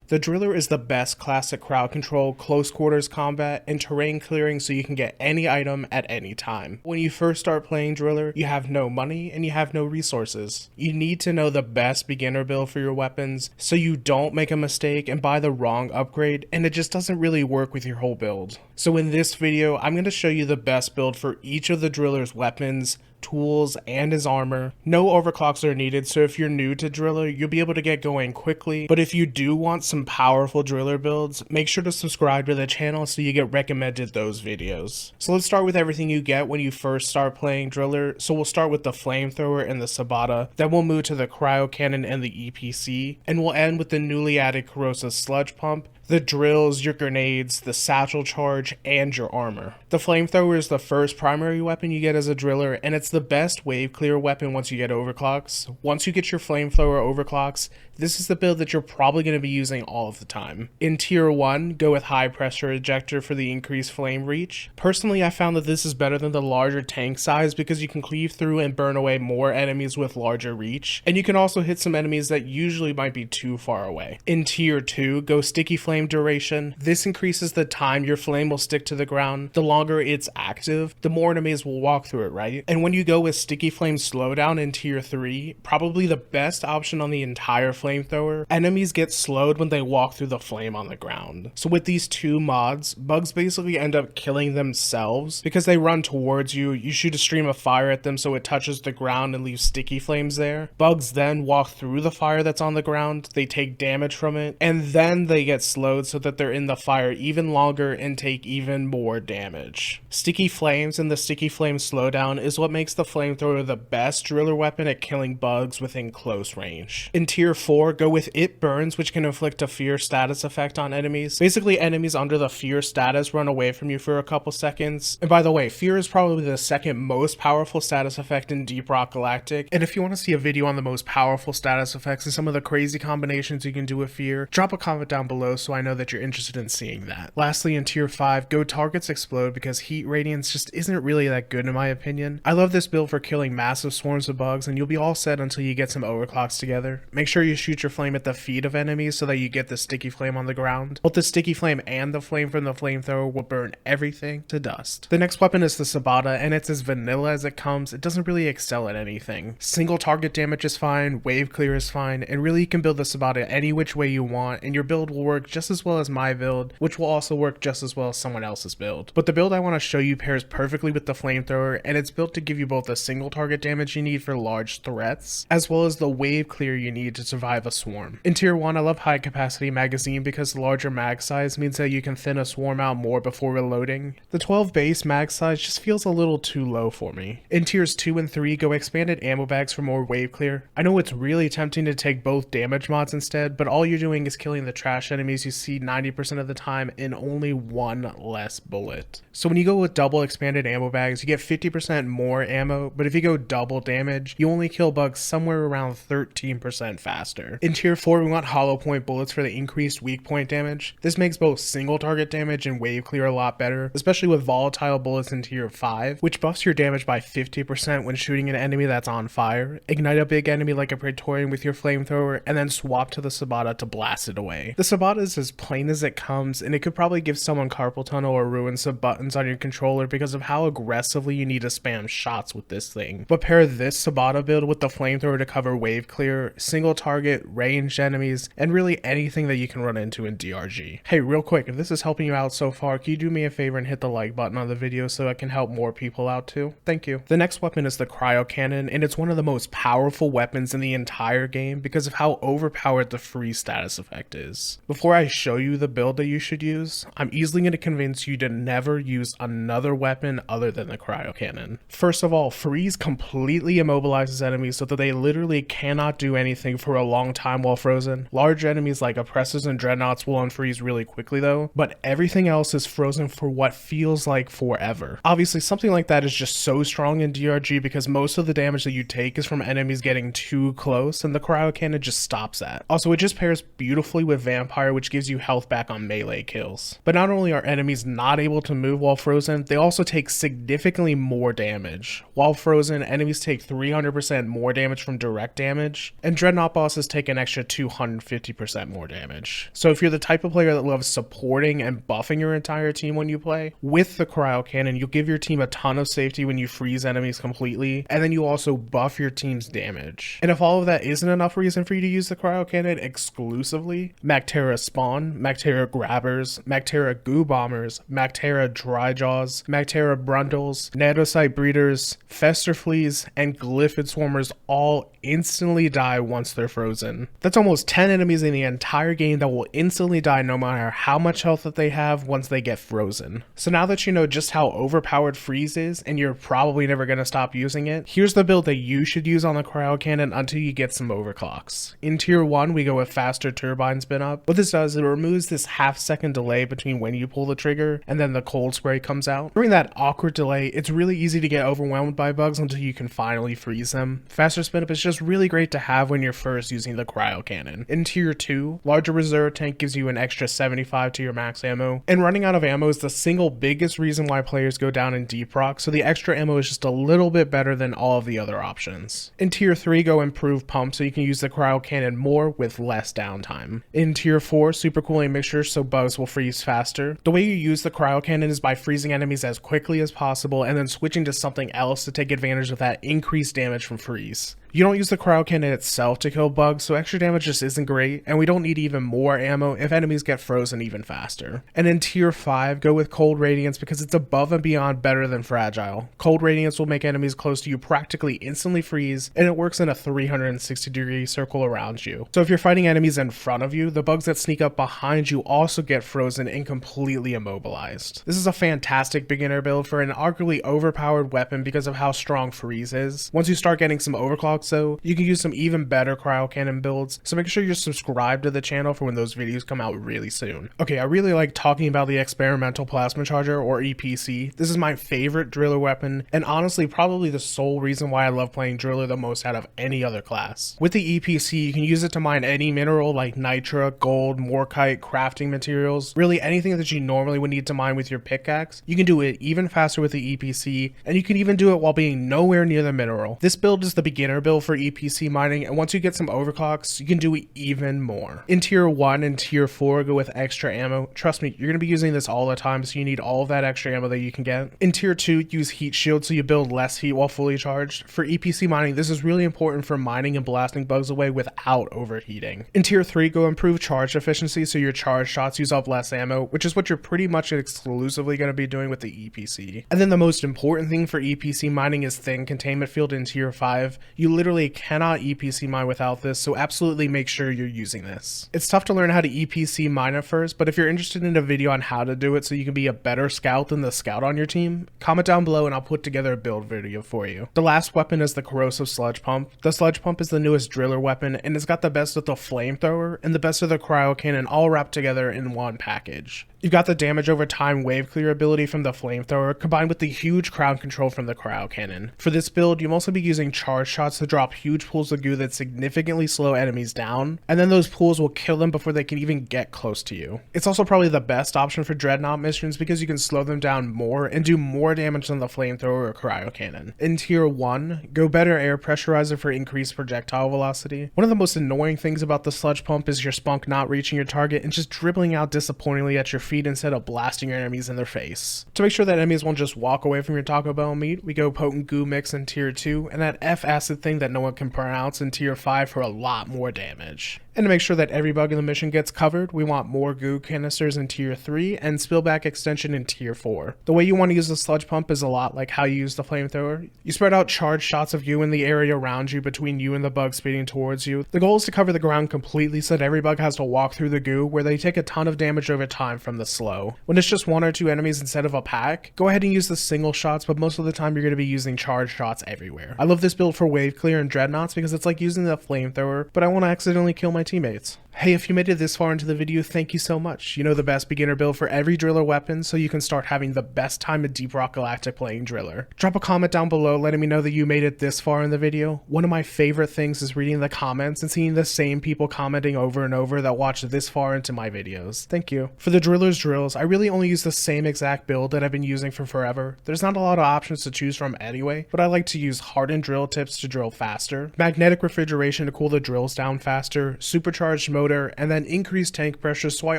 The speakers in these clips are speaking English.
The driller is the best classic crowd control, close quarters combat, and terrain clearing so you can get any item at any time. When you first start playing driller, you have no money and you have no resources. You need to know the best beginner build for your weapons so you don't make a mistake and buy the wrong upgrade and it just doesn't really work with your whole build. So in this video, I'm going to show you the best build for each of the driller's weapons, tools, and his armor. No overclocks are needed, so if you're new to driller, you'll be able to get going quickly, but if you do want some powerful driller builds, make sure to subscribe to the channel so you get recommended those videos. So let's start with everything you get when you first start playing driller. So we'll start with the Flamethrower and the Subata, then we'll move to the Cryo Cannon and the EPC, and we'll end with the newly added Corrosive Sludge Pump, the drills, your grenades, the Satchel Charge, and your armor. The Flamethrower is the first primary weapon you get as a driller, and it's the best wave clear weapon once you get overclocks. Once you get your Flamethrower overclocks, this is the build that you're probably going to be using all of the time. In tier 1, go with high pressure ejector for the increased flame reach. Personally, I found that this is better than the larger tank size because you can cleave through and burn away more enemies with larger reach, and you can also hit some enemies that usually might be too far away. In tier 2, go sticky flame duration. This increases the time your flame will stick to the ground. The longer it's active, the more enemies will walk through it, right? And when you go with sticky flame slowdown in tier 3, probably the best option on the entire flamethrower, enemies get slowed when they walk through the flame on the ground. So with these two mods, bugs basically end up killing themselves because they run towards you, you shoot a stream of fire at them so it touches the ground and leaves sticky flames there. Bugs then walk through the fire that's on the ground, they take damage from it, and then they get slowed so that they're in the fire even longer and take even more damage. Sticky flames and the sticky flame slowdown is what makes the flamethrower the best driller weapon at killing bugs within close range. In tier 4, go with It Burns, which can inflict a fear status effect on enemies. Basically, enemies under the fear status run away from you for a couple seconds. And by the way, fear is probably the second most powerful status effect in Deep Rock Galactic. And if you want to see a video on the most powerful status effects and some of the crazy combinations you can do with fear, drop a comment down below so I know that you're interested in seeing that. Lastly, in tier 5, go Targets Explode because heat radiance just isn't really that good in my opinion. I love this build for killing massive swarms of bugs and you'll be all set until you get some overclocks together. Make sure you shoot your flame at the feet of enemies so that you get the sticky flame on the ground. Both the sticky flame and the flame from the flamethrower will burn everything to dust. The next weapon is the Subata, and it's as vanilla as it comes. It doesn't really excel at anything. Single target damage is fine, wave clear is fine, and really you can build the Subata any which way you want and your build will work just as well as my build, which will also work just as well as someone else's build. But the build I want to show you pairs perfectly with the flamethrower, and it's built to give you both the single target damage you need for large threats, as well as the wave clear you need to survive a swarm. In tier 1, I love high capacity magazine because the larger mag size means that you can thin a swarm out more before reloading. The 12 base mag size just feels a little too low for me. In tiers 2 and 3, go expanded ammo bags for more wave clear. I know it's really tempting to take both damage mods instead, but all you're doing is killing the trash enemies you see 90% of the time in only one less bullet. So when you go with double expanded ammo bags, you get 50% more ammo, but if you go double damage, you only kill bugs somewhere around 13% faster. In tier 4, we want hollow point bullets for the increased weak point damage. This makes both single target damage and wave clear a lot better, especially with volatile bullets in tier 5, which buffs your damage by 50% when shooting an enemy that's on fire. Ignite a big enemy like a Praetorian with your flamethrower, and then swap to the Subata to blast it away. The Subata is as plain as it comes, and it could probably give someone carpal tunnel or ruin some buttons on your controller because of how aggressively you need to spam shots with this thing. But pair this Subata build with the flamethrower to cover wave clear, single target, ranged enemies, and really anything that you can run into in DRG. Hey, real quick, if this is helping you out so far, can you do me a favor and hit the like button on the video so I can help more people out too? Thank you. The next weapon is the Cryo Cannon, and it's one of the most powerful weapons in the entire game because of how overpowered the freeze status effect is. Before I show you the build that you should use, I'm easily going to convince you to never use another weapon other than the Cryo Cannon. First of all, freeze completely immobilizes enemies so that they literally cannot do anything for a long time while frozen. Large enemies like oppressors and dreadnoughts will unfreeze really quickly though, but everything else is frozen for what feels like forever. Obviously, something like that is just so strong in DRG because most of the damage that you take is from enemies getting too close, and the Cryo Cannon just stops that. Also, it just pairs beautifully with Vampire, which gives you health back on melee kills. But not only are enemies not able to move while frozen, they also take significantly more damage. While frozen, enemies take 300% more damage from direct damage, and Dreadnought bosses take an extra 250% more damage. So if you're the type of player that loves supporting and buffing your entire team when you play, with the Cryo Cannon, you'll give your team a ton of safety when you freeze enemies completely, and then you also buff your team's damage. And if all of that isn't enough reason for you to use the Cryo Cannon exclusively, Mactera Spawn, Mactera Grabbers, Mactera Goo Bombers, Mactera Dry Jaws, Mactera Brundles, Nadocyte Breeders, Fester Fleas, and Glyphid Swarmers all instantly die once they're frozen. That's almost 10 enemies in the entire game that will instantly die no matter how much health that they have once they get frozen. So now that you know just how overpowered freeze is, and you're probably never going to stop using it, here's the build that you should use on the Cryo Cannon until you get some overclocks. In tier 1, we go with faster turbine spin up. What this does, it removes this half-second delay between when you pull the trigger and then the cold spray comes out. During that awkward delay, it's really easy to get overwhelmed by bugs until you can finally freeze them. Faster spin up is just really great to have when you're first using the Cryo Cannon. In tier 2, larger reserve tank gives you an extra 75 to your max ammo, and running out of ammo is the single biggest reason why players go down in Deep Rock, so the extra ammo is just a little bit better than all of the other options. In tier 3, go improved pump so you can use the Cryo Cannon more with less downtime. In tier 4, super cooling mixture so bugs will freeze faster. The way you use the Cryo Cannon is by freezing enemies as quickly as possible and then switching to something else to take advantage of that increased damage from freeze. You don't use the Cryo Cannon itself to kill bugs, so extra damage just isn't great, and we don't need even more ammo if enemies get frozen even faster. And in tier 5, go with Cold Radiance because it's above and beyond better than Fragile. Cold Radiance will make enemies close to you practically instantly freeze, and it works in a 360-degree circle around you. So if you're fighting enemies in front of you, the bugs that sneak up behind you also get frozen and completely immobilized. This is a fantastic beginner build for an arguably overpowered weapon because of how strong freeze is. Once you start getting some overclock, so you can use some even better Cryo Cannon builds, so make sure you're subscribed to the channel for when those videos come out really soon. Okay, I really like talking about the Experimental Plasma Charger, or EPC. This is my favorite driller weapon, and honestly probably the sole reason why I love playing driller the most out of any other class. With the EPC, you can use it to mine any mineral like nitra, gold, morkite, crafting materials, really anything that you normally would need to mine with your pickaxe. You can do it even faster with the EPC, and you can even do it while being nowhere near the mineral. This build is the beginner build for EPC mining, and once you get some overclocks, you can do even more. In tier 1 and tier 4, go with extra ammo. Trust me, you're going to be using this all the time, so you need all of that extra ammo that you can get. In tier 2, use heat shield so you build less heat while fully charged. For EPC mining, this is really important for mining and blasting bugs away without overheating. In tier 3, go improve charge efficiency so your charge shots use up less ammo, which is what you're pretty much exclusively going to be doing with the EPC. And then the most important thing for EPC mining is thin containment field in tier 5. You literally cannot EPC mine without this, so absolutely make sure you're using this. It's tough to learn how to EPC mine at first, but if you're interested in a video on how to do it so you can be a better scout than the scout on your team, comment down below and I'll put together a build video for you. The last weapon is the Corrosive Sludge Pump. The Sludge Pump is the newest driller weapon, and it's got the best of the Flamethrower and the best of the Cryo Cannon all wrapped together in one package. You've got the damage over time wave clear ability from the Flamethrower combined with the huge crowd control from the Cryo Cannon. For this build, you'll also be using charge shots to drop huge pools of goo that significantly slow enemies down, and then those pools will kill them before they can even get close to you. It's also probably the best option for Dreadnought missions because you can slow them down more and do more damage than the Flamethrower or Cryo Cannon. In tier 1, go better air pressurizer for increased projectile velocity. One of the most annoying things about the Sludge Pump is your spunk not reaching your target and just dribbling out disappointingly at your feet instead of blasting your enemies in their face. To make sure that enemies won't just walk away from your Taco Bell meat, we go Potent Goo Mix in tier 2 and that F acid thing that no one can pronounce in tier 5 for a lot more damage. And to make sure that every bug in the mission gets covered, we want more goo canisters in tier 3 and spillback extension in tier 4. The way you want to use the Sludge Pump is a lot like how you use the Flamethrower. You spread out charged shots of goo in the area around you between you and the bug speeding towards you. The goal is to cover the ground completely so that every bug has to walk through the goo where they take a ton of damage over time from the slow. When it's just 1 or 2 enemies instead of a pack, go ahead and use the single shots, but most of the time you're going to be using charged shots everywhere. I love this build for wave clear and dreadnoughts because it's like using the Flamethrower, but I won't accidentally kill my teammates. Hey, if you made it this far into the video, thank you so much. You know the best beginner build for every driller weapon, so you can start having the best time at Deep Rock Galactic playing driller. Drop a comment down below letting me know that you made it this far in the video. One of my favorite things is reading the comments and seeing the same people commenting over and over that watch this far into my videos. Thank you. For the driller's drills, I really only use the same exact build that I've been using for forever. There's not a lot of options to choose from anyway, but I like to use hardened drill tips to drill faster, magnetic refrigeration to cool the drills down faster, supercharged motor, and then increased tank pressure so I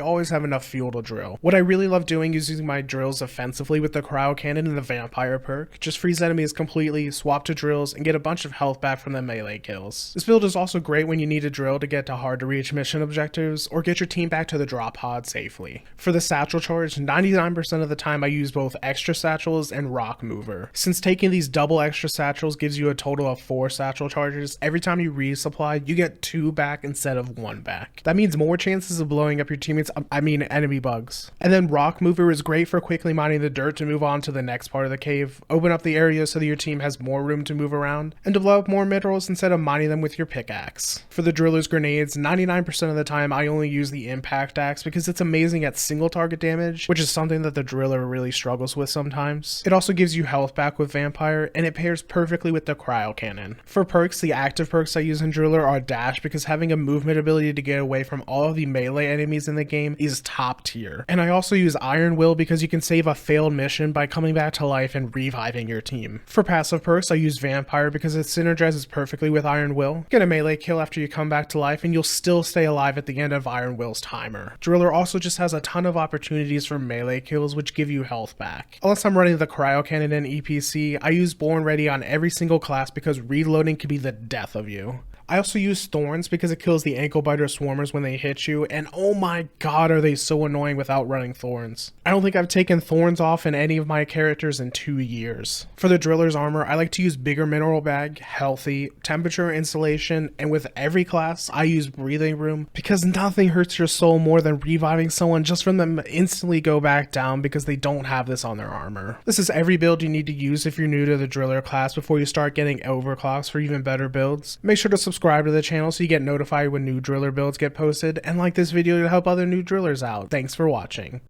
always have enough fuel to drill. What I really love doing is using my drills offensively with the Cryo cannon and the vampire perk. Just freeze enemies completely, swap to drills, and get a bunch of health back from the melee kills. This build is also great when you need a drill to get to hard to reach mission objectives or get your team back to the drop pod safely. For the Satchel Charge, 99% of the time I use both extra satchels and rock mover. Since taking these double extra satchels gives you a total of 4 satchel charges, every time you resupply, you get 2 back instead of 1 back. That means more chances of blowing up your teammates, enemy bugs. And then rock mover is great for quickly mining the dirt to move on to the next part of the cave, open up the area so that your team has more room to move around, and develop more minerals instead of mining them with your pickaxe. For the driller's grenades, 99% of the time I only use the impact axe because it's amazing at single target damage, which is something that the driller really struggles with sometimes. It also gives you health back with vampire, and it pairs perfectly with the cryo cannon. For perks, the active perks I use in driller are dash because having a movement ability to get away from all of the melee enemies in the game is top tier. And I also use Iron Will because you can save a failed mission by coming back to life and reviving your team. For passive perks, I use Vampire because it synergizes perfectly with Iron Will. Get a melee kill after you come back to life and you'll still stay alive at the end of Iron Will's timer. Driller also just has a ton of opportunities for melee kills which give you health back. Unless I'm running the Cryo cannon in EPC, I use Born Ready on every single class because reloading can be the death of you. I also use Thorns because it kills the ankle biter swarmers when they hit you, and oh my god are they so annoying without running Thorns. I don't think I've taken Thorns off in any of my characters in 2 years. For the driller's armor, I like to use bigger mineral bag, healthy, temperature insulation, and with every class I use breathing room because nothing hurts your soul more than reviving someone just from them instantly go back down because they don't have this on their armor. This is every build you need to use if you're new to the driller class before you start getting overclocks for even better builds. Make sure to subscribe to the channel so you get notified when new driller builds get posted, and like this video to help other new drillers out. Thanks for watching.